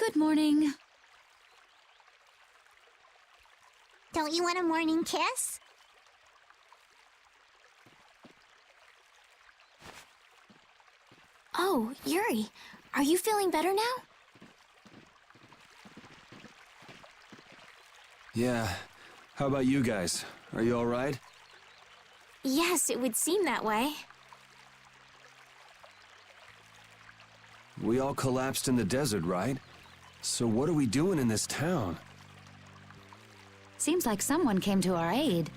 Good morning. Don't you want a morning kiss? Oh, Yuri, are you feeling better now? Yeah. How about you guys? Are you all right? Yes, it would seem that way. We all collapsed in the desert, right? So what are we doing in this town? Seems like someone came to our aid.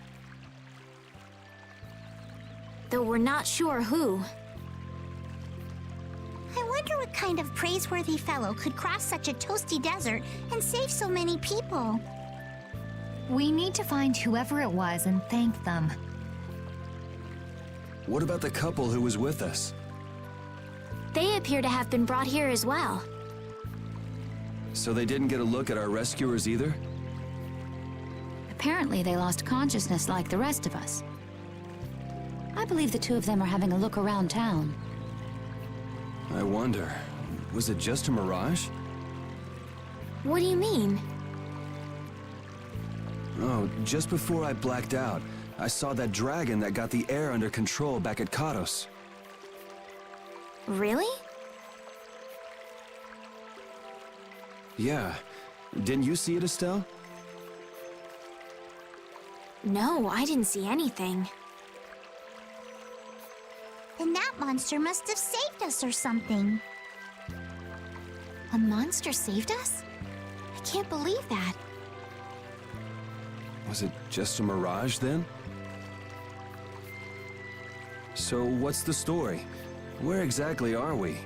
Though we're not sure who. I wonder what kind of praiseworthy fellow could cross such a toasty desert and save so many people. We need to find whoever it was and thank them. What about the couple who was with us? They appear to have been brought here as well. So they didn't get a look at our rescuers either? Apparently they lost consciousness like the rest of us. I believe the two of them are having a look around town. I wonder, was it just a mirage? What do you mean? Oh, just before I blacked out, I saw that dragon that got the air under control back at Katos. Really? Yeah. Didn't you see it, Estelle? No, I didn't see anything. Then that monster must have saved us or something. A monster saved us? I can't believe that. Was it just a mirage then? So what's the story? Where exactly are we?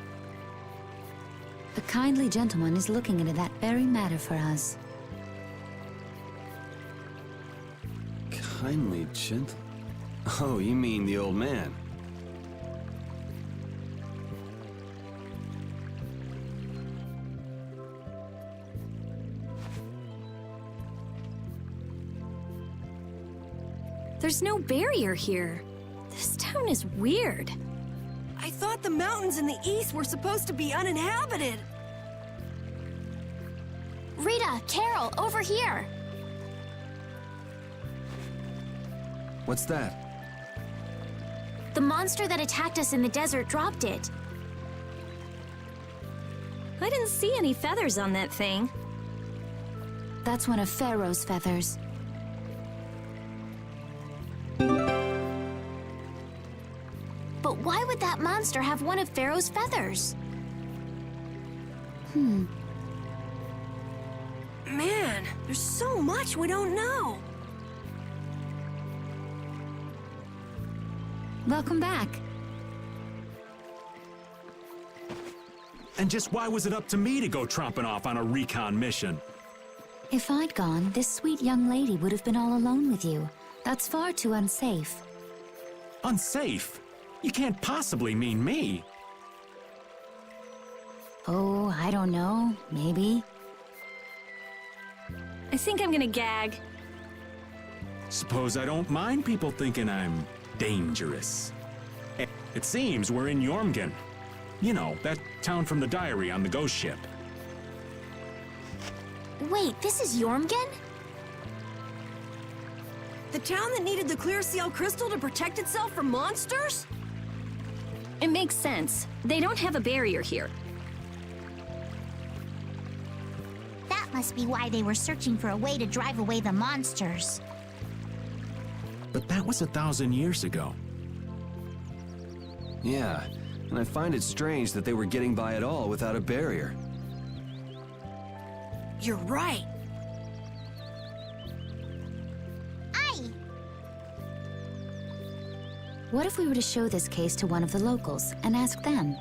The kindly gentleman is looking into that very matter for us. Kindly gentle... Oh, you mean the old man. There's no barrier here. This town is weird. I thought the mountains in the east were supposed to be uninhabited. Rita, Carol, over here! What's that? The monster that attacked us in the desert dropped it. I didn't see any feathers on that thing. That's one of Pharaoh's feathers. But why would that monster have one of Pharaoh's feathers? Man, there's so much we don't know. Welcome back. And just why was it up to me to go tromping off on a recon mission? If I'd gone, this sweet young lady would have been all alone with you. That's far too unsafe. Unsafe? You can't possibly mean me. Oh, I don't know. Maybe. I think I'm gonna gag. Suppose I don't mind people thinking I'm dangerous. It seems we're in Yormgen. You know, that town from the diary on the ghost ship. Wait, this is Yormgen? The town that needed the clear seal crystal to protect itself from monsters? It makes sense. They don't have a barrier here. That must be why they were searching for a way to drive away the monsters. But that was 1,000 years ago. Yeah, and I find it strange that they were getting by at all without a barrier. You're right. Aye! What if we were to show this case to one of the locals and ask them?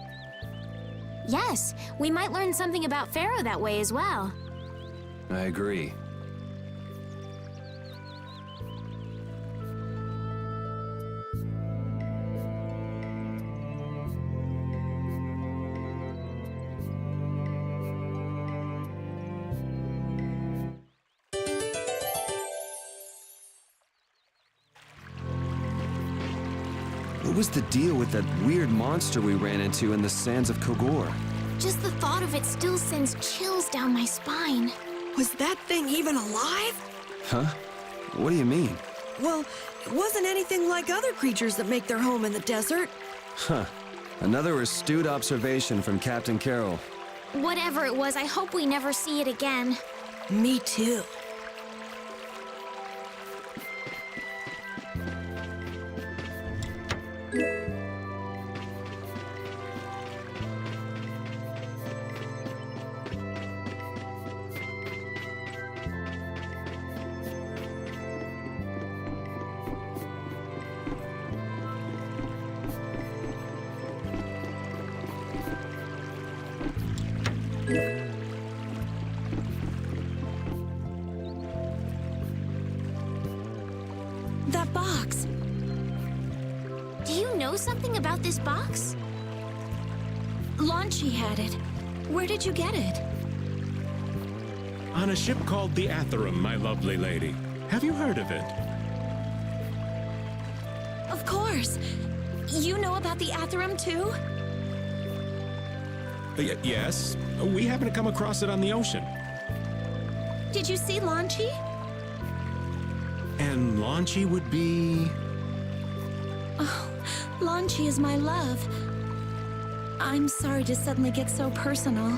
Yes, we might learn something about Pharaoh that way as well. I agree. What was the deal with that weird monster we ran into in the sands of Kogor? Just the thought of it still sends chills down my spine. Was that thing even alive? Huh? What do you mean? Well, it wasn't anything like other creatures that make their home in the desert. Huh. Another astute observation from Captain Carroll. Whatever it was, I hope we never see it again. Me too. That box. Do you know something about this box? Launchy had it. Where did you get it? On a ship called the Atherum, my lovely lady. Have you heard of it? Of course. You know about the Atherum too? Yes. We happened to come across it on the ocean. Did you see Launchy? And Launchy would be... Oh, Launchy is my love. I'm sorry to suddenly get so personal.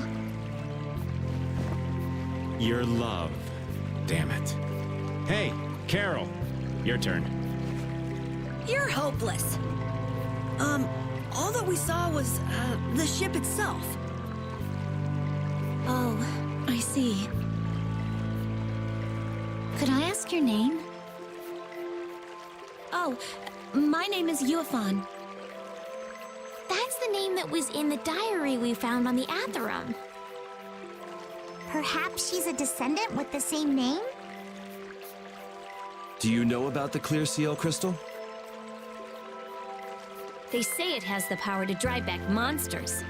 your love. Damn it. Hey, Carol, your turn. You're hopeless. All that we saw was, the ship itself. Oh, I see. Could I ask your name? Oh, my name is Yuafan. That's the name that was in the diary we found on the Atherum. Perhaps she's a descendant with the same name? Do you know about the clear seal crystal? They say it has the power to drive back monsters.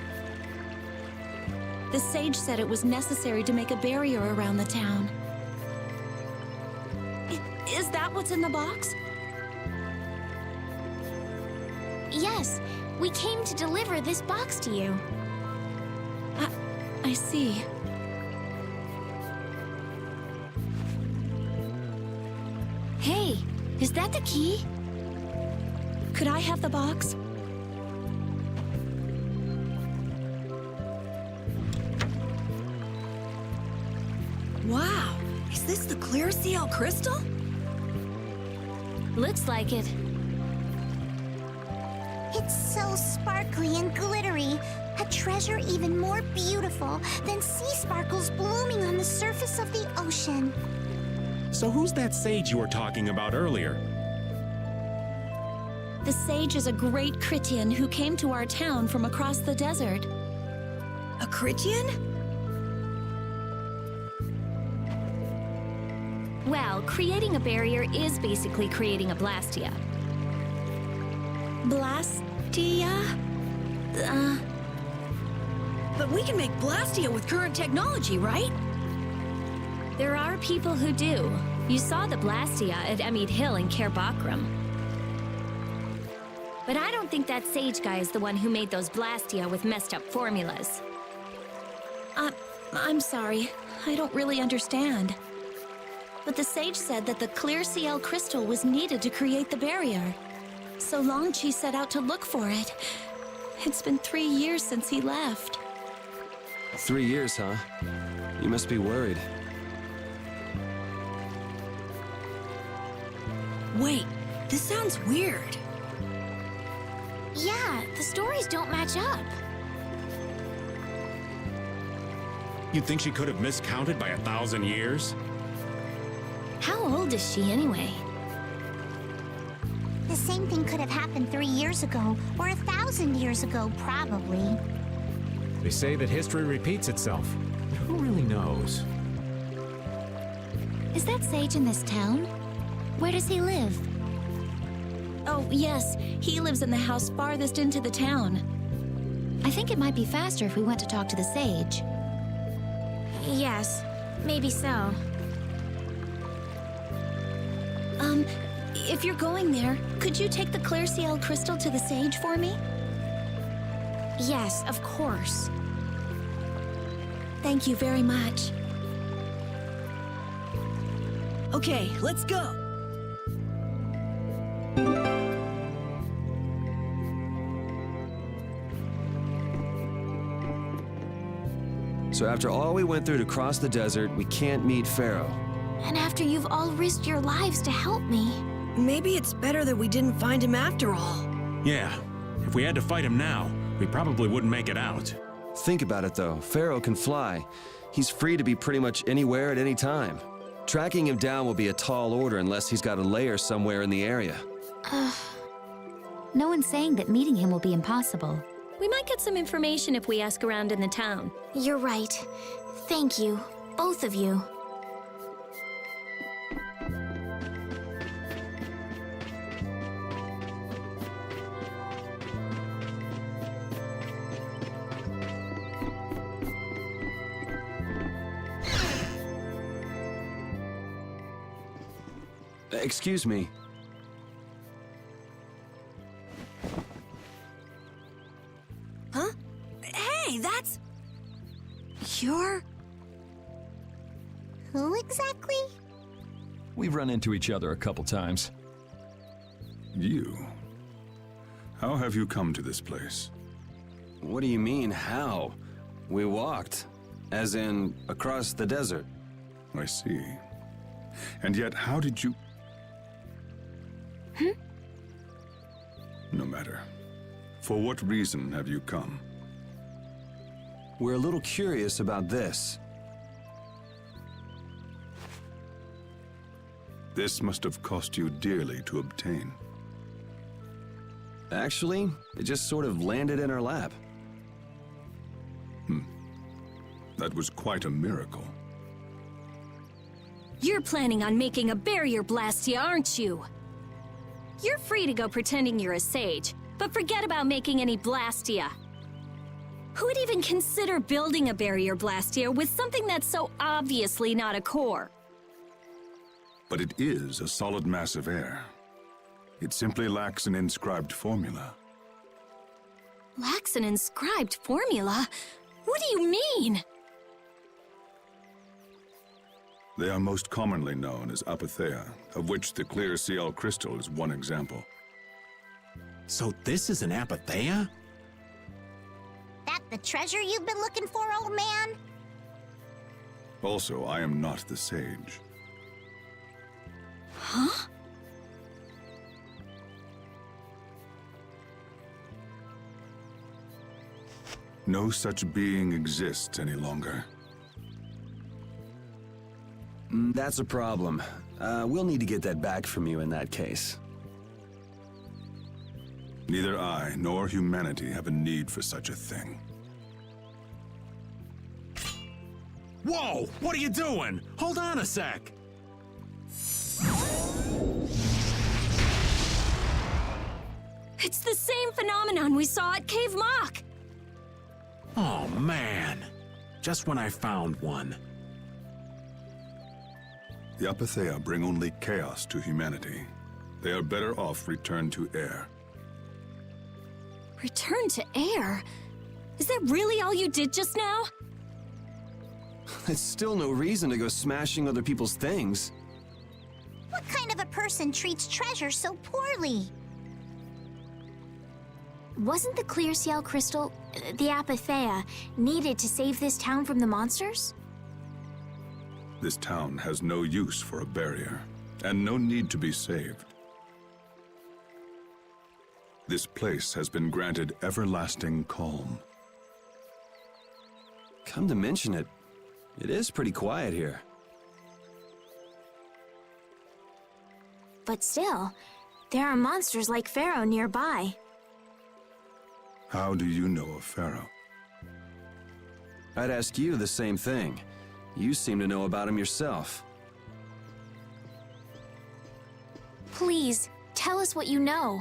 The sage said it was necessary to make a barrier around the town. Is that what's in the box? Yes, we came to deliver this box to you. I see. Hey, is that the key? Could I have the box? Wow, is this the clear seal crystal? Looks like it. It's so sparkly and glittery. A treasure even more beautiful than sea sparkles blooming on the surface of the ocean. So who's that sage you were talking about earlier? The sage is a great Critian who came to our town from across the desert. A Critian? Well, creating a barrier is basically creating a Blastia. Blastia? But we can make Blastia with current technology, right? There are people who do. You saw the Blastia at Emmede Hill in Cair Bakram. But I don't think that sage guy is the one who made those Blastia with messed up formulas. I'm sorry. I don't really understand. But the sage said that the clear CL crystal was needed to create the barrier. So Longchi set out to look for it. It's been 3 years since he left. 3 years, huh? You must be worried. Wait, this sounds weird. Yeah, the stories don't match up. You'd think she could have miscounted by 1,000 years? How old is she anyway? The same thing could have happened 3 years ago, or 1,000 years ago, probably. They say that history repeats itself. But who really knows? Is that sage in this town? Where does he live? Oh, yes, he lives in the house farthest into the town. I think it might be faster if we went to talk to the sage. Yes, maybe so. If you're going there, could you take the clear CL crystal to the sage for me? Yes, of course. Thank you very much. Okay, let's go. So after all we went through to cross the desert, we can't meet Pharaoh. And after you've all risked your lives to help me. Maybe it's better that we didn't find him after all. Yeah, if we had to fight him now, we probably wouldn't make it out. Think about it though, Pharaoh can fly. He's free to be pretty much anywhere at any time. Tracking him down will be a tall order unless he's got a lair somewhere in the area. No one's saying that meeting him will be impossible. We might get some information if we ask around in the town. You're right. Thank you, both of you. Excuse me. Huh? Hey, that's... You're... Who exactly? We've run into each other a couple times. You? How have you come to this place? What do you mean, how? We walked. As in, across the desert. I see. And yet, how did you... No matter. For what reason have you come? We're a little curious about this. This must have cost you dearly to obtain. Actually, it just sort of landed in our lap. That was quite a miracle. You're planning on making a barrier blastia, aren't you? You're free to go pretending you're a sage, but forget about making any blastia. Who would even consider building a barrier blastia with something that's so obviously not a core? But it is a solid mass of air. It simply lacks an inscribed formula. Lacks an inscribed formula? What do you mean? They are most commonly known as apatheia, of which the clear CL crystal is one example. So this is an apatheia? That the treasure you've been looking for, old man? Also, I am not the sage. Huh? No such being exists any longer. That's a problem. We'll need to get that back from you in that case. Neither I nor humanity have a need for such a thing. Whoa! What are you doing? Hold on a sec! It's the same phenomenon we saw at Cave Mock! Oh, man. Just when I found one. The apatheia bring only chaos to humanity. They are better off returned to air. Return to air? Is that really all you did just now? It's still no reason to go smashing other people's things. What kind of a person treats treasure so poorly? Wasn't the clear CL crystal, the apatheia, needed to save this town from the monsters? This town has no use for a barrier, and no need to be saved. This place has been granted everlasting calm. Come to mention it, it is pretty quiet here. But still, there are monsters like Pharaoh nearby. How do you know of Pharaoh? I'd ask you the same thing. You seem to know about him yourself. Please, tell us what you know.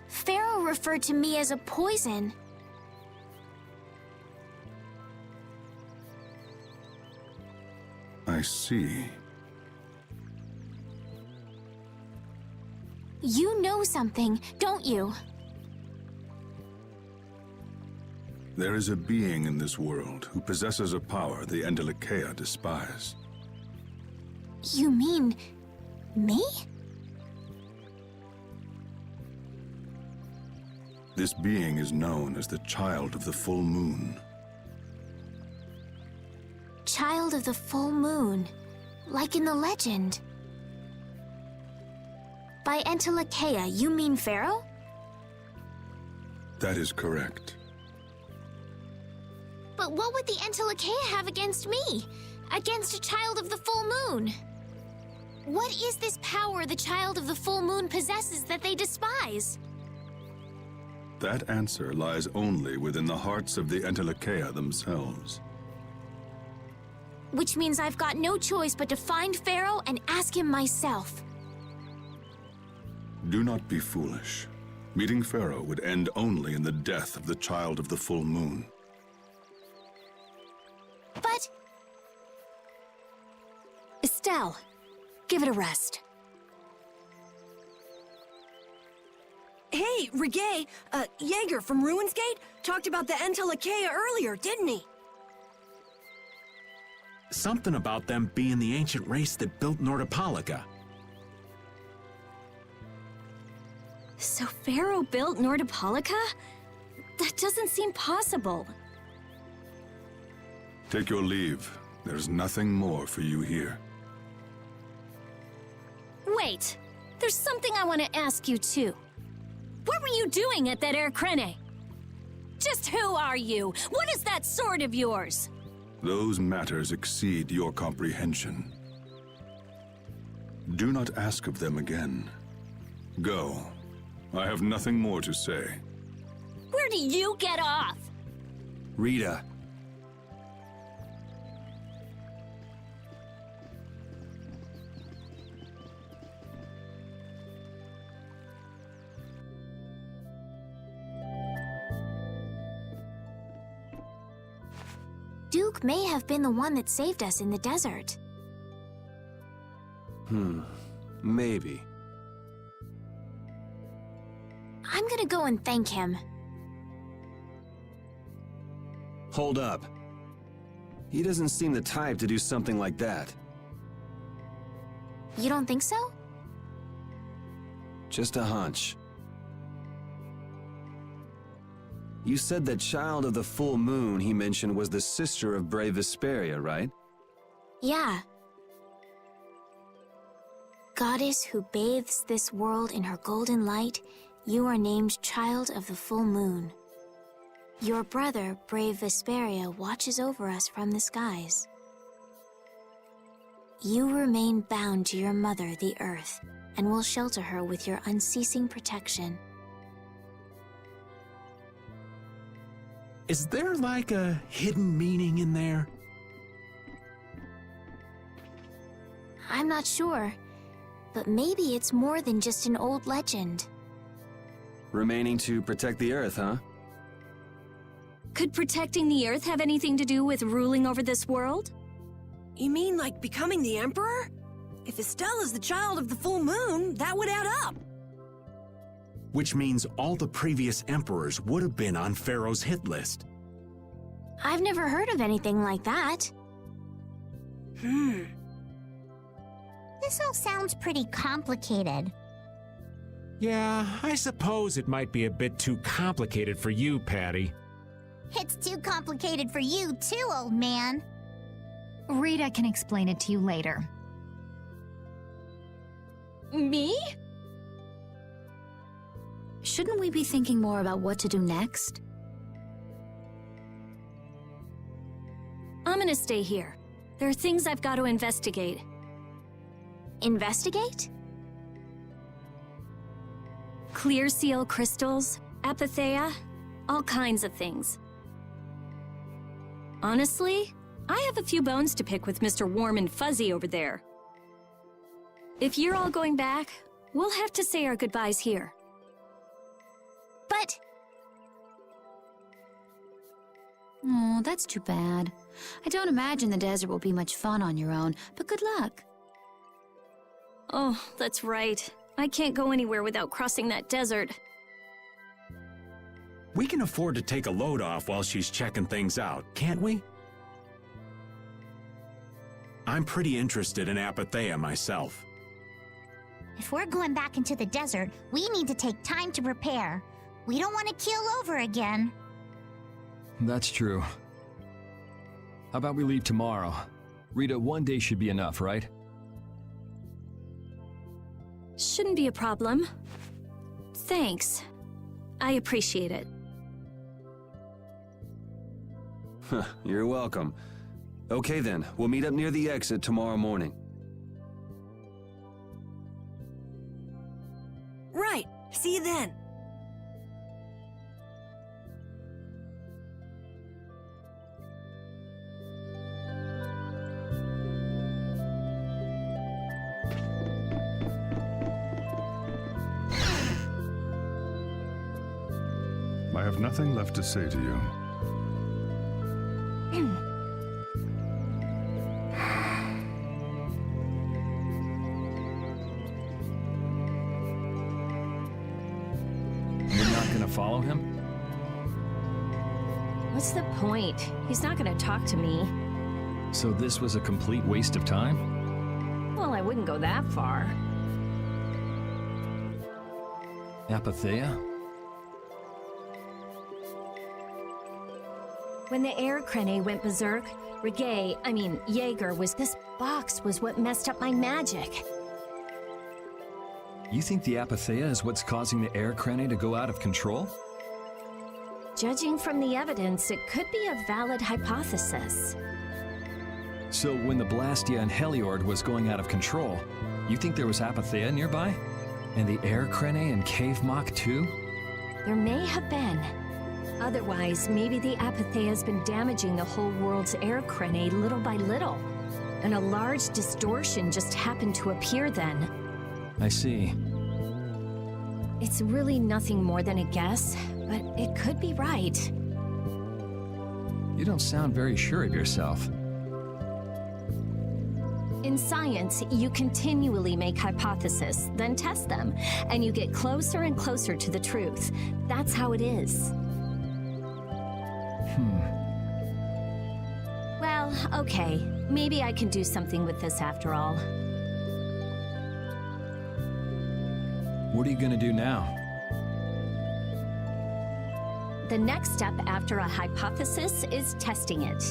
Pharaoh referred to me as a poison. I see. You know something, don't you? There is a being in this world who possesses a power the Endelakea despise. You mean... me? This being is known as the Child of the Full Moon. Child of the Full Moon, like in the legend. By Endelakea, you mean Pharaoh? That is correct. But what would the Endelakea have against me? Against a Child of the Full Moon? What is this power the Child of the Full Moon possesses that they despise? That answer lies only within the hearts of the Endelakea themselves. Which means I've got no choice but to find Pharaoh and ask him myself. Do not be foolish. Meeting Pharaoh would end only in the death of the Child of the Full Moon. But... Estelle, give it a rest. Hey, Reggae, Jaeger from Ruinsgate talked about the Endelakea earlier, didn't he? Something about them being the ancient race that built Nordopolica. So Pharaoh built Nordopolica? That doesn't seem possible. Take your leave. There's nothing more for you here. Wait, there's something I want to ask you too. What were you doing at that Air Krene? Just who are you? What is that sword of yours? Those matters exceed your comprehension. Do not ask of them again. Go. I have nothing more to say. Where do you get off? Rita. Duke may have been the one that saved us in the desert. Maybe. I'm gonna go and thank him. Hold up. He doesn't seem the type to do something like that. You don't think so? Just a hunch. You said that Child of the Full Moon he mentioned was the sister of brave Vesperia, right? Yeah. Goddess who bathes this world in her golden light, you are named Child of the Full Moon. Your brother, brave Vesperia, watches over us from the skies. You remain bound to your mother, the Earth, and will shelter her with your unceasing protection. Is there like a hidden meaning in there? I'm not sure, but maybe it's more than just an old legend. Remaining to protect the Earth, huh? Could protecting the Earth have anything to do with ruling over this world? You mean like becoming the Emperor? If Estelle is the Child of the Full Moon, that would add up. Which means all the previous emperors would have been on Pharaoh's hit list. I've never heard of anything like that. This all sounds pretty complicated. Yeah, I suppose it might be a bit too complicated for you, Patty. It's too complicated for you too, old man. Rita can explain it to you later. Me? Shouldn't we be thinking more about what to do next? I'm gonna stay here. There are things I've got to investigate. Investigate? Clear seal crystals, apatheia, all kinds of things. Honestly, I have a few bones to pick with Mr. Warm and Fuzzy over there. If you're all going back, we'll have to say our goodbyes here. But... Oh, that's too bad. I don't imagine the desert will be much fun on your own, but good luck. Oh, that's right. I can't go anywhere without crossing that desert. We can afford to take a load off while she's checking things out, can't we? I'm pretty interested in Apatheia myself. If we're going back into the desert, we need to take time to prepare. We don't want to keel over again. That's true. How about we leave tomorrow? Rita, one day should be enough, right? Shouldn't be a problem. Thanks. I appreciate it. You're welcome. Okay then, we'll meet up near the exit tomorrow morning. Right. See you then. I have nothing left to say to you. You're not gonna follow him? What's the point? He's not gonna talk to me. So this was a complete waste of time? Well, I wouldn't go that far. Apatheia? When the air crane went berserk, Jaeger this box was what messed up my magic. You think the Apatheia is what's causing the air crane to go out of control? Judging from the evidence, it could be a valid hypothesis. So when the Blastia and Heliord was going out of control, you think there was Apatheia nearby? And the air crane and Cave Mock too? There may have been. Otherwise, maybe the Apatheia's been damaging the whole world's air crane little by little. And a large distortion just happened to appear then. I see. It's really nothing more than a guess, but it could be right. You don't sound very sure of yourself. In science, you continually make hypotheses, then test them, and you get closer and closer to the truth. That's how it is. Well, okay. Maybe I can do something with this after all. What are you gonna do now? The next step after a hypothesis is testing it.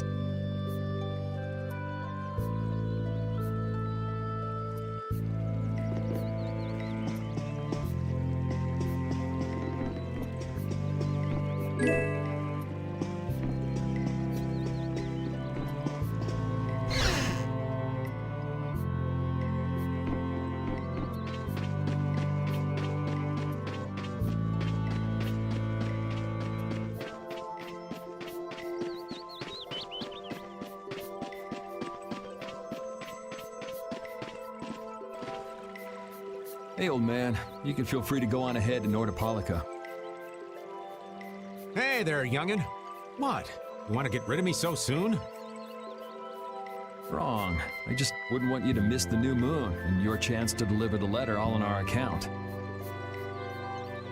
Hey, old man. You can feel free to go on ahead to Nordopolica. Hey there, youngin'. What? You want to get rid of me so soon? Wrong. I just wouldn't want you to miss the new moon and your chance to deliver the letter all on our account.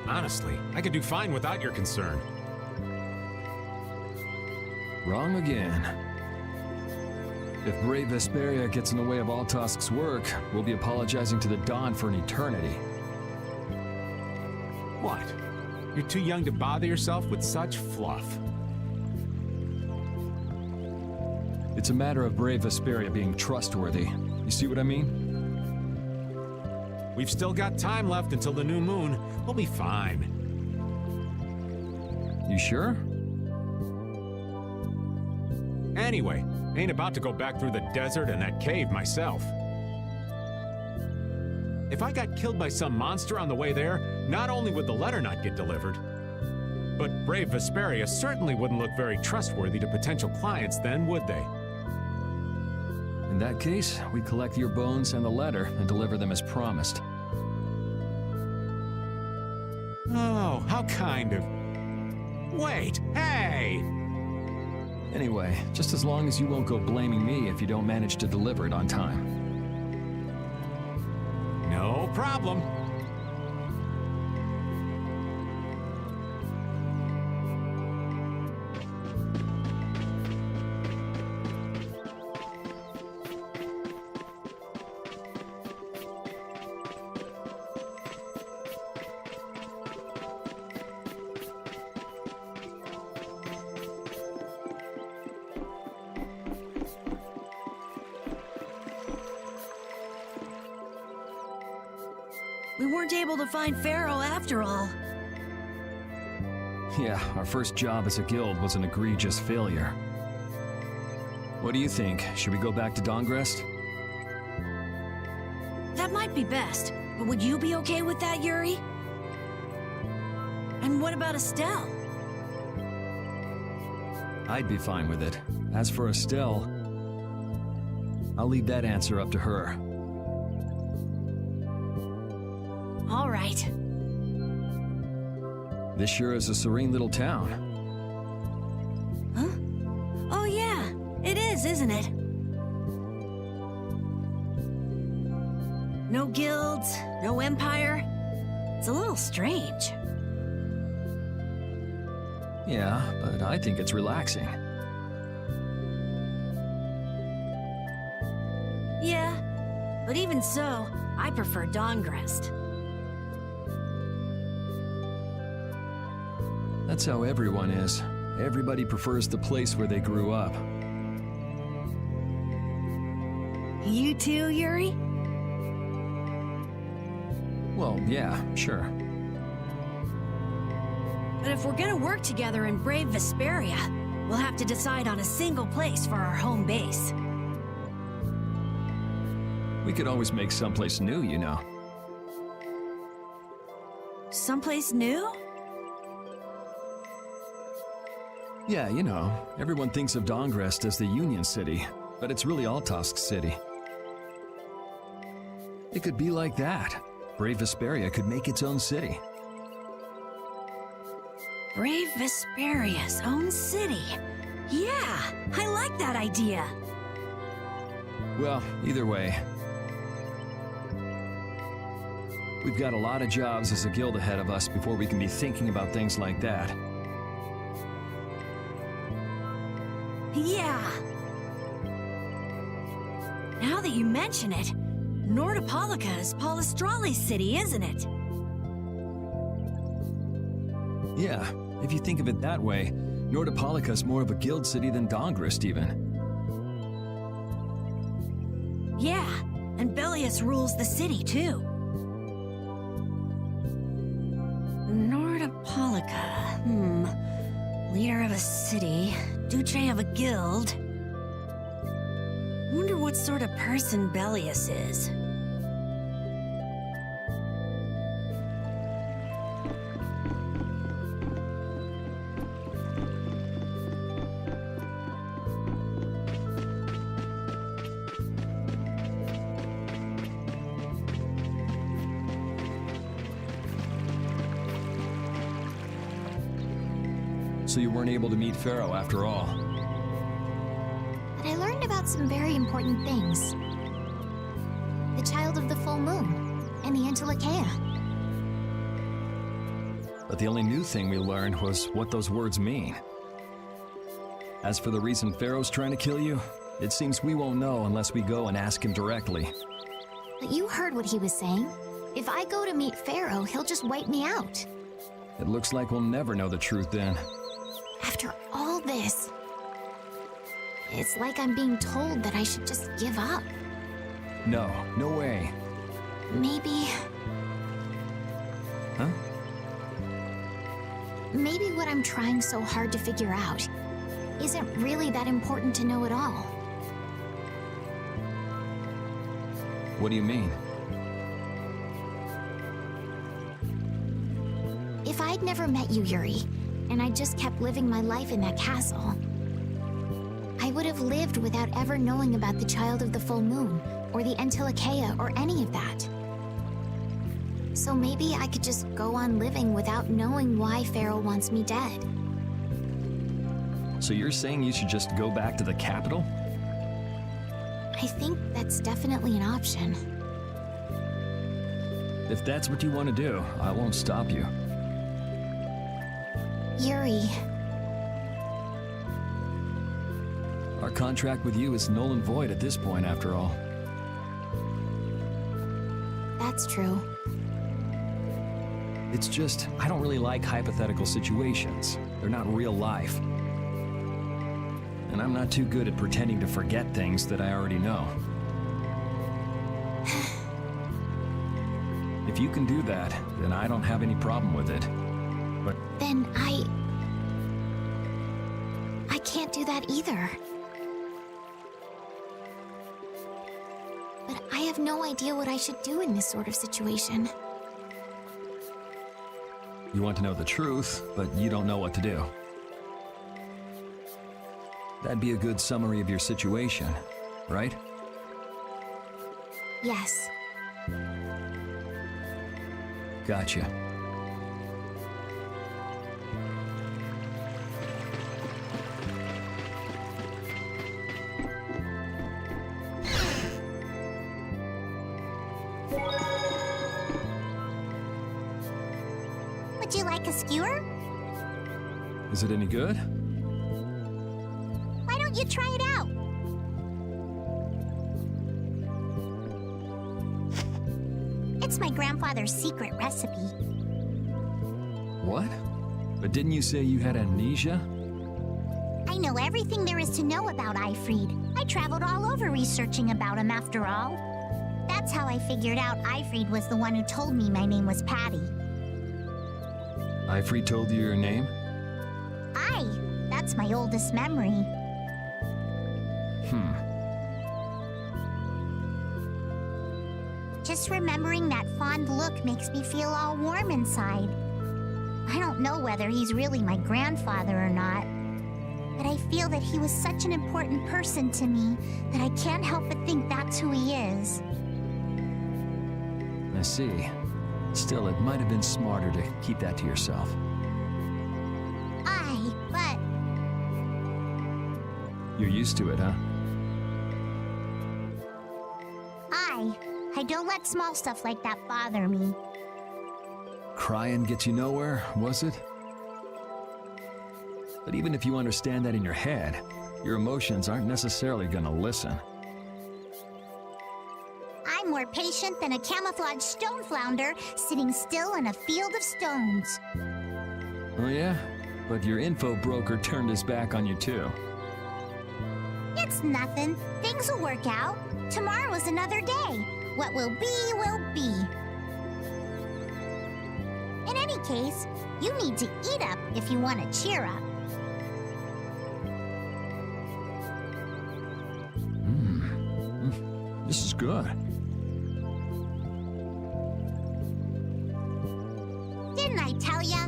Honestly, I could do fine without your concern. Wrong again. If brave Vesperia gets in the way of Altosk's work, we'll be apologizing to the Dawn for an eternity. What? You're too young to bother yourself with such fluff. It's a matter of brave Vesperia being trustworthy. You see what I mean? We've still got time left until the new moon. We'll be fine. You sure? Anyway, ain't about to go back through the desert and that cave myself. If I got killed by some monster on the way there, not only would the letter not get delivered, but brave Vesperia certainly wouldn't look very trustworthy to potential clients then, would they? In that case, we collect your bones and the letter and deliver them as promised. Oh, how kind of... Wait, hey! Anyway, just as long as you won't go blaming me if you don't manage to deliver it on time. No problem. We weren't able to find Pharaoh after all. Yeah, our first job as a guild was an egregious failure. What do you think? Should we go back to Dongrest? That might be best, but would you be okay with that, Yuri? And what about Estelle? I'd be fine with it. As for Estelle, I'll leave that answer up to her. All right. This sure is a serene little town. Huh? Oh yeah, it is, isn't it? No guilds, no empire. It's a little strange. Yeah, but I think it's relaxing. Yeah, but even so, I prefer Dongrest. That's how everyone is. Everybody prefers the place where they grew up. You too, Yuri? Well, yeah, sure. But if we're gonna work together and brave Vesperia, we'll have to decide on a single place for our home base. We could always make someplace new, you know. Someplace new? Yeah, you know, everyone thinks of Dongrest as the Union City, but it's really Altosk City. It could be like that. Brave Vesperia could make its own city. Brave Vesperia's own city. Yeah, I like that idea. Well, either way, we've got a lot of jobs as a guild ahead of us before we can be thinking about things like that. Yeah. Now that you mention it, Nordopolica is Palestrale's city, isn't it? Yeah, if you think of it that way, Nordopolica is more of a guild city than Dongrest even. Yeah, and Bellius rules the city too. Nordopolica, leader of a city, Duce of a guild. Wonder what sort of person Bellius is. So you weren't able to meet Pharaoh after all. But I learned about some very important things. The child of the full moon, and the Antilochaea. But the only new thing we learned was what those words mean. As for the reason Pharaoh's trying to kill you, it seems we won't know unless we go and ask him directly. But you heard what he was saying. If I go to meet Pharaoh, he'll just wipe me out. It looks like we'll never know the truth then. After all this, it's like I'm being told that I should just give up. No, no way. Maybe... Huh? Maybe what I'm trying so hard to figure out isn't really that important to know at all. What do you mean? If I'd never met you, Yuri, and I just kept living my life in that castle, I would have lived without ever knowing about the Child of the Full Moon, or the Antilochaea, or any of that. So maybe I could just go on living without knowing why Pharaoh wants me dead. So you're saying you should just go back to the capital? I think that's definitely an option. If that's what you want to do, I won't stop you. Yuri, our contract with you is null and void at this point, after all. that's true. It's just, I don't really like hypothetical situations. They're not real life. And I'm not too good at pretending to forget things that I already know. If If you can do that, then I don't have any problem with it. But Then I can't do that either. But I have no idea what I should do in this sort of situation. you want to know the truth, but you don't know what to do. That'd be a good summary of your situation, right? Yes. Gotcha. Would you like a skewer? Is it any good? Why don't you try it out? It's my grandfather's secret recipe. What? But didn't you say you had amnesia? I know everything there is to know about Ifrid. I traveled all over researching about him after all. That's how I figured out Ifrid was the one who told me my name was Patty. Ifrid told you your name? Aye, that's my oldest memory. Just remembering that fond look makes me feel all warm inside. I don't know whether he's really my grandfather or not, but I feel that he was such an important person to me that I can't help but think that's who he is. I see. Still, it might have been smarter to keep that to yourself. Aye, but You're used to it, huh? aye, I don't let small stuff like that bother me. Crying gets you nowhere, was it? But even if you understand that in your head, your emotions aren't necessarily gonna listen. I'm more patient than a camouflaged stone flounder sitting still in a field of stones. Oh yeah? But your info broker turned his back on you too. It's nothing. Things will work out. Tomorrow's another day. What will be, will be. In any case, you need to eat up if you want to cheer up. This is good. Didn't I tell ya?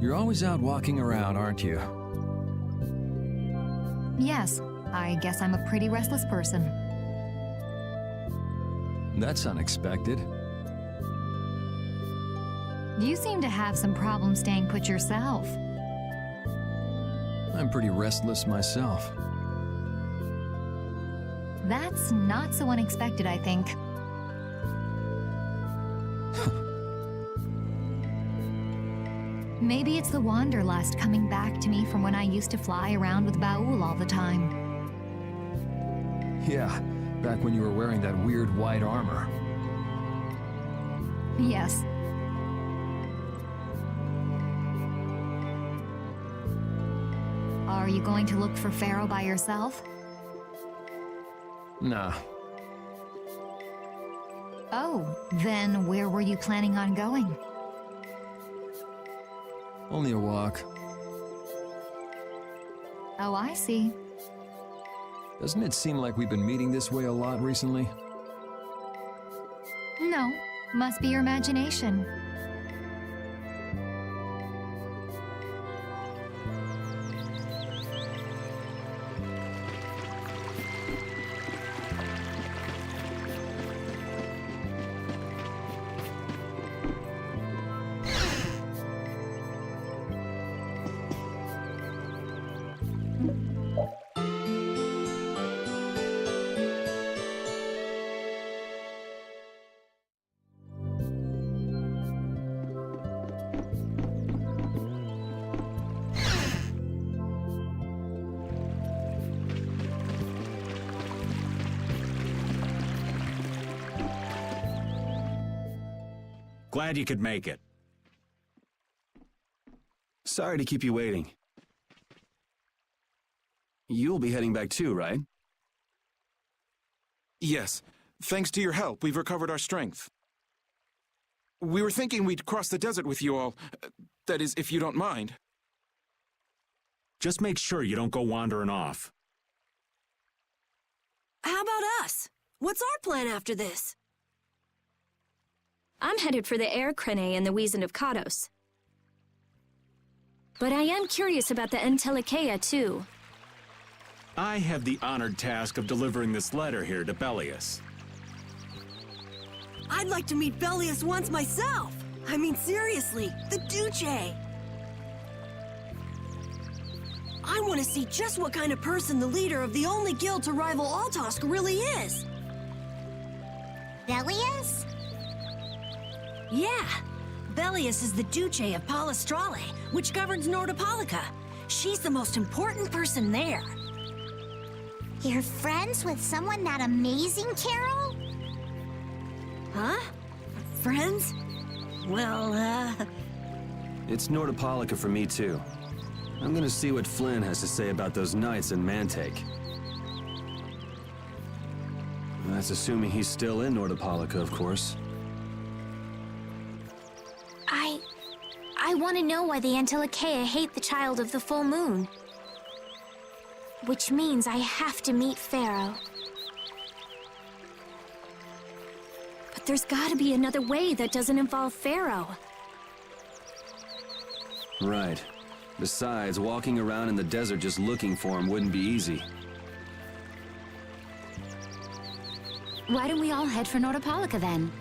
You're always out walking around, aren't you? Yes, I guess I'm a pretty restless person. That's unexpected. You seem to have some problems staying put yourself. I'm pretty restless myself. That's not so unexpected, I think. Maybe it's the wanderlust coming back to me from when I used to fly around with Baul all the time. Yeah, back when you were wearing that weird white armor. Yes. Are you going to look for Pharaoh by yourself? Nah. Oh, then where were you planning on going? Only a walk. Oh, I see. Doesn't it seem like we've been meeting this way a lot recently? No, must be your imagination. Glad you could make it. Sorry to keep you waiting. You'll be heading back too, right? Yes. Thanks to your help, we've recovered our strength. We were thinking we'd cross the desert with you all. That is, if you don't mind. Just make sure you don't go wandering off. How about us? What's our plan after this? I'm headed for the Air Crane and the Wizened of Kados. But I am curious about the Entelikeia, too. I have the honored task of delivering this letter here to Belius. I'd like to meet Belius once myself. I mean, seriously, the Duce. I want to see just what kind of person the leader of the only guild to rival Altosk really is. Belius? Yeah. Belius is the Duce of Palestrale, which governs Nordopolica. She's the most important person there. You're friends with someone that amazing, Carol? Huh? Friends? Well, It's Nordopolica for me too. I'm gonna see what Flynn has to say about those knights in Mantake. That's assuming he's still in Nordopolica, of course. I want to know why the Entelikeia hate the child of the full moon. Which means I have to meet Pharaoh. But there's gotta be another way that doesn't involve Pharaoh. Right. Besides, walking around in the desert just looking for him wouldn't be easy. Why don't we all head for Nordopolica then?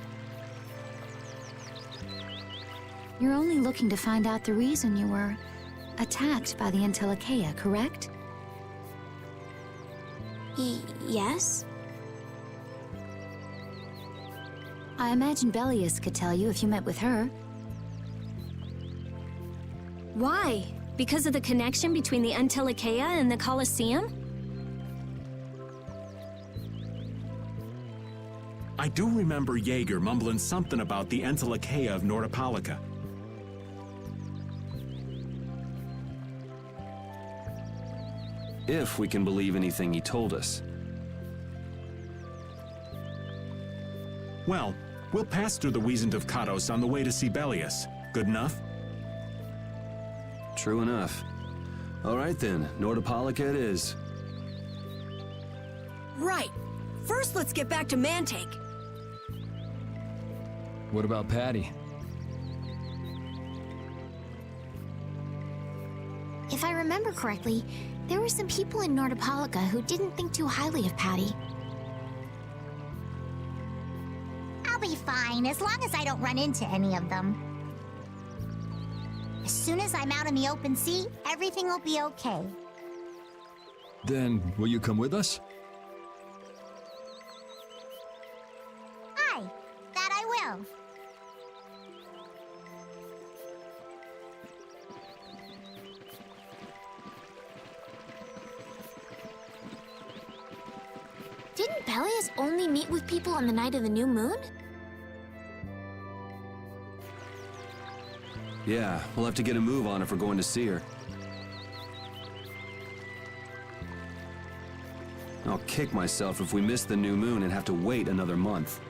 You're only looking to find out the reason you were attacked by the Entelikeia, correct? Yes? I imagine Belius could tell you if you met with her. Why? Because of the connection between the Entelikeia and the Colosseum? I do remember Jaeger mumbling something about the Entelikeia of Nordopolica. If we can believe anything he told us. Well, we'll pass through the Wizened of Kados on the way to see Belius. Good enough? True enough. All right then, Nordopolica it is. right. First, let's get back to Mantake. What about Patty? If I remember correctly, there were some people in Nordopolica who didn't think too highly of Patty. I'll be fine, as long as I don't run into any of them. As soon as I'm out in the open sea, everything will be okay. Then, will you come with us? Aye, that I will. Didn't Belius only meet with people on the night of the new moon? Yeah, we'll have to get a move on if we're going to see her. I'll kick myself if we miss the new moon and have to wait another month.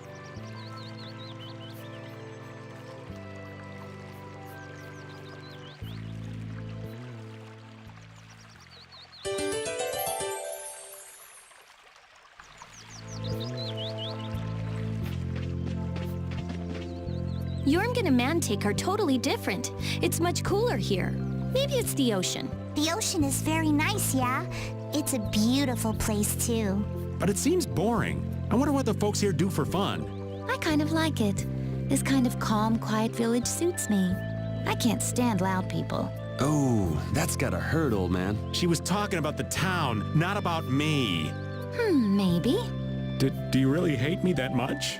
Yormgen and Mantake are totally different. It's much cooler here. Maybe it's the ocean. The ocean is very nice, yeah? It's a beautiful place, too. But it seems boring. I wonder what the folks here do for fun. I kind of like it. This kind of calm, quiet village suits me. I can't stand loud people. Oh, that's gotta hurt, old man. She was talking about the town, not about me. Maybe. Do you really hate me that much?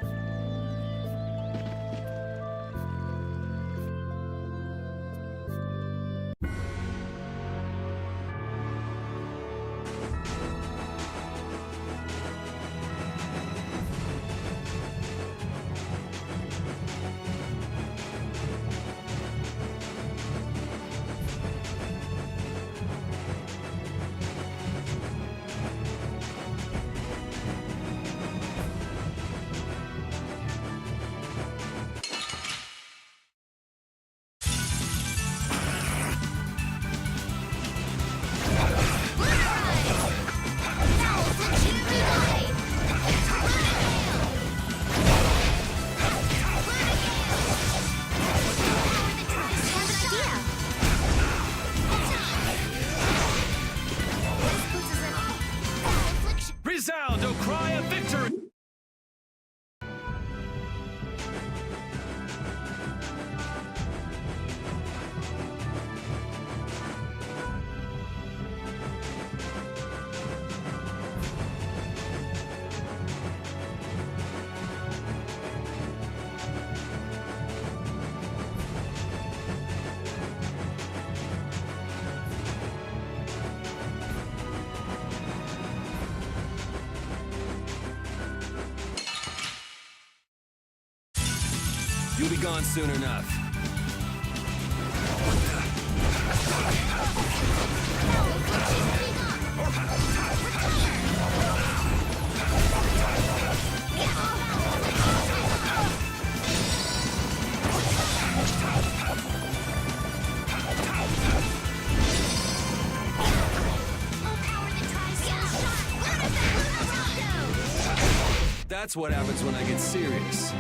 gone soon enough. That's what happens when I get serious.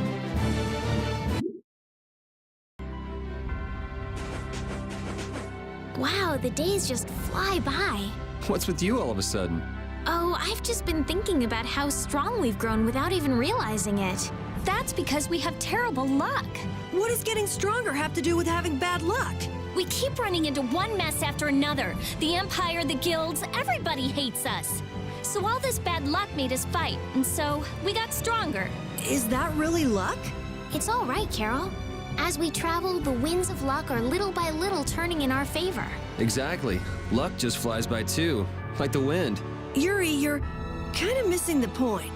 Wow, the days just fly by. What's with you all of a sudden? Oh, I've just been thinking about how strong we've grown without even realizing it. That's because we have terrible luck. What does getting stronger have to do with having bad luck? We keep running into one mess after another. The Empire, the guilds, everybody hates us. So all this bad luck made us fight, and so we got stronger. Is that really luck? It's all right, Carol. As we travel, the winds of luck are little by little turning in our favor. Exactly. Luck just flies by too, like the wind. Yuri, you're kind of missing the point.